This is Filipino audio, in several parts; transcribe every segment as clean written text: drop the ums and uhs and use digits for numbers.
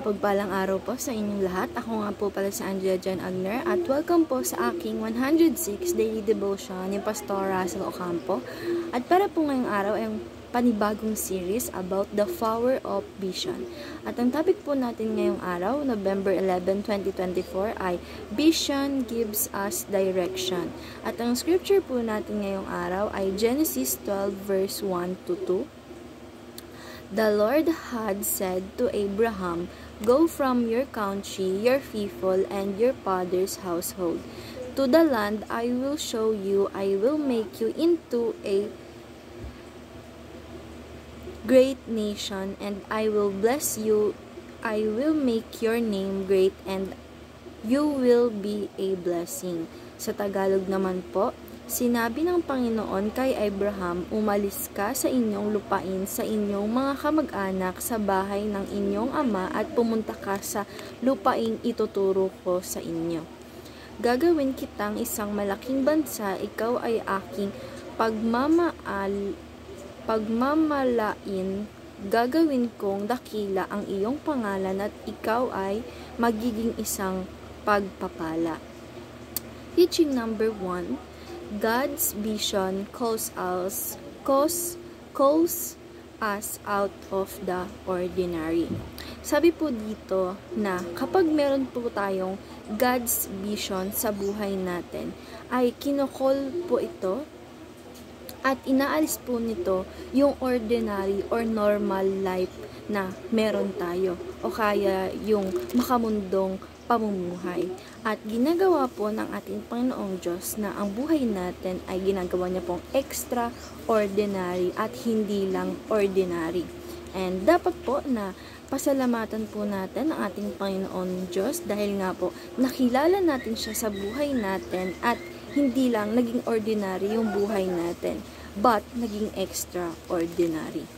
Pagpalang araw po sa inyong lahat. Ako nga po pala si Angela John Agner at welcome po sa aking 106 Daily Devotion ni Pastor Russell Ocampo. At para po ngayong araw ay panibagong series about the power of vision. At ang topic po natin ngayong araw, November 11, 2024 ay Vision gives us direction. At ang scripture po natin ngayong araw ay Genesis 12 verse 1 to 2. The Lord had said to Abraham, "Go from your country, your people, and your father's household, to the land I will show you. I will make you into a great nation, and I will bless you. I will make your name great, and you will be a blessing." Sa Tagalog naman po, sinabi ng Panginoon kay Abraham, "Umalis ka sa inyong lupain, sa inyong mga kamag-anak, sa bahay ng inyong ama at pumunta ka sa lupaing ituturo ko sa inyo. Gagawin kitang isang malaking bansa, ikaw ay aking pagmamalain, gagawin kong dakila ang iyong pangalan at ikaw ay magiging isang pagpapala." Teaching number 1. God's vision calls us out of the ordinary. Sabi po dito na kapag meron po tayong God's vision sa buhay natin, ay kinokol po ito at inaalis po nito yung ordinary or normal life na meron tayo o kaya yung makamundong pamumuhay. At ginagawa po ng ating Panginoong Diyos na ang buhay natin ay ginagawa niya pong extraordinary at hindi lang ordinary. And dapat po na pasalamatan po natin ang ating Panginoon Diyos dahil nga po nakilala natin siya sa buhay natin at hindi lang naging ordinary yung buhay natin, but naging extraordinary.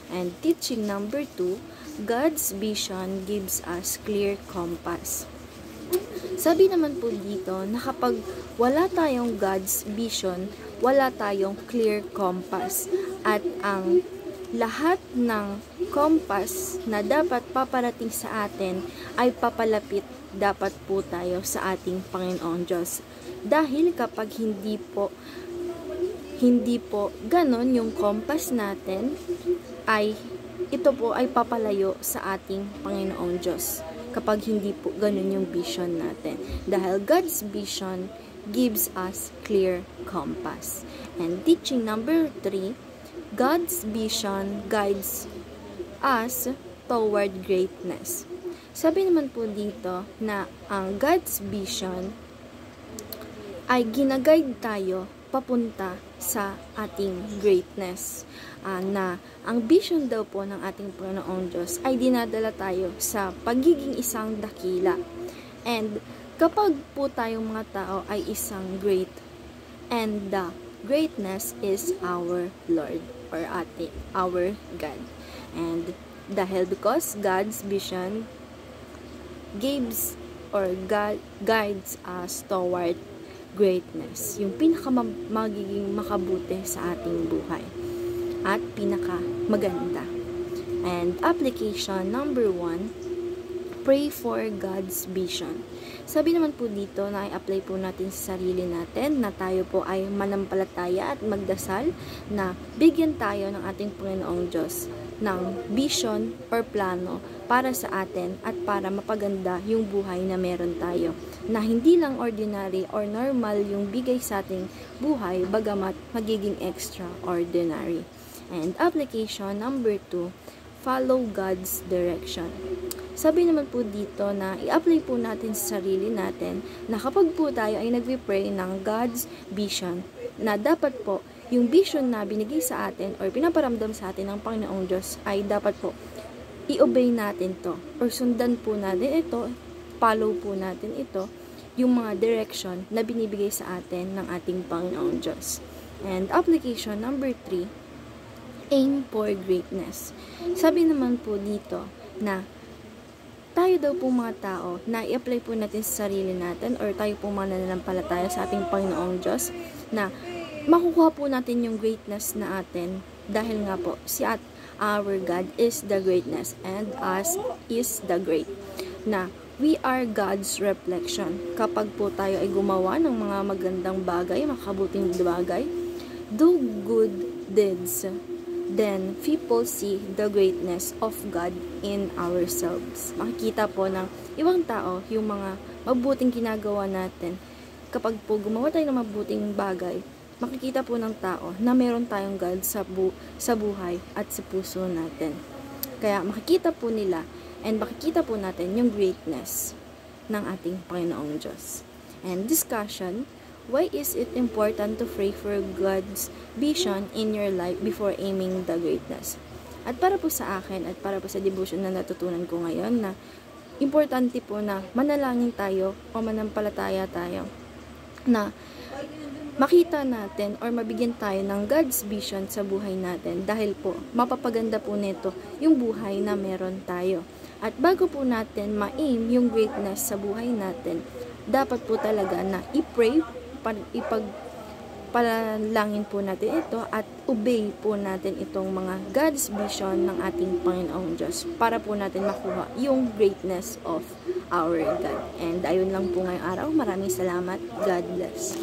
And teaching number 2, God's vision gives us clear compass. Sabi naman po dito na kapag wala tayong God's vision, wala tayong clear compass. At ang lahat ng compass na dapat paparating sa atin ay papalapit dapat po tayo sa ating Panginoong Diyos. Dahil kapag hindi po ganon yung compass natin, ay ito po ay papalayo sa ating Panginoong Diyos kapag hindi po ganun yung vision natin. Dahil God's vision gives us clear compass. And teaching number 3, God's vision guides us toward greatness. Sabi naman po dito na ang God's vision ay ginaguide tayo papunta sa ating greatness. Na ang vision daw po ng ating Panginoong Diyos ay dinadala tayo sa pagiging isang dakila. And kapag po tayong mga tao ay isang great, and the greatness is our Lord or our God. And dahil because God's vision gives or guides us toward greatness, yung magiging makabuti sa ating buhay at pinaka maganda. And application number 1, pray for God's vision. Sabi naman po dito na i-apply po natin sa sarili natin na tayo po ay manampalataya at magdasal na bigyan tayo ng ating Panginoong Diyos ng vision or plano para sa atin at para mapaganda yung buhay na meron tayo. Na hindi lang ordinary or normal yung bigay sa ating buhay, bagamat magiging extraordinary. And application number 2, follow God's direction. Sabi naman po dito na i-apply po natin sa sarili natin na kapag po tayo ay nagpipray ng God's vision, na dapat po yung vision na binigay sa atin or pinaparamdam sa atin ng Panginoong Diyos ay dapat po i-obey natin to or sundan po natin ito, follow po natin ito, yung mga direction na binibigay sa atin ng ating Panginoong Diyos. And application number 3, aim for greatness. Sabi naman po dito na tayo daw po mga tao na i-apply po natin sa sarili natin or tayo po mga nananampalataya sa ating Panginoong Diyos na makukuha po natin yung greatness na atin dahil nga po our God is the greatness and us is the great. Na we are God's reflection. Kapag po tayo ay gumawa ng mga magandang bagay, makabuting bagay, do good deeds, then people see the greatness of God in ourselves. Makikita po ng ibang tao yung mga mabuting ginagawa natin. Kapag po gumawa tayo ng mabuting bagay, makikita po ng tao na meron tayong God sa buhay at sa puso natin. Kaya makikita po nila and makikita po natin yung greatness ng ating Panginoong Diyos. And discussion, why is it important to pray for God's vision in your life before aiming the greatness? At para po sa akin at para po sa devotion na natutunan ko ngayon na importante po na manalangin tayo o manampalataya tayo na makita natin or mabigyan tayo ng God's vision sa buhay natin dahil po mapapaganda po nito yung buhay na meron tayo. At bago po natin ma-aim yung greatness sa buhay natin, dapat po talaga na i-pray, ipagpalangin po natin ito at obey po natin itong mga God's vision ng ating Panginoong Diyos para po natin makuha yung greatness of our God. And ayun lang po ngayong araw. Maraming salamat. God bless.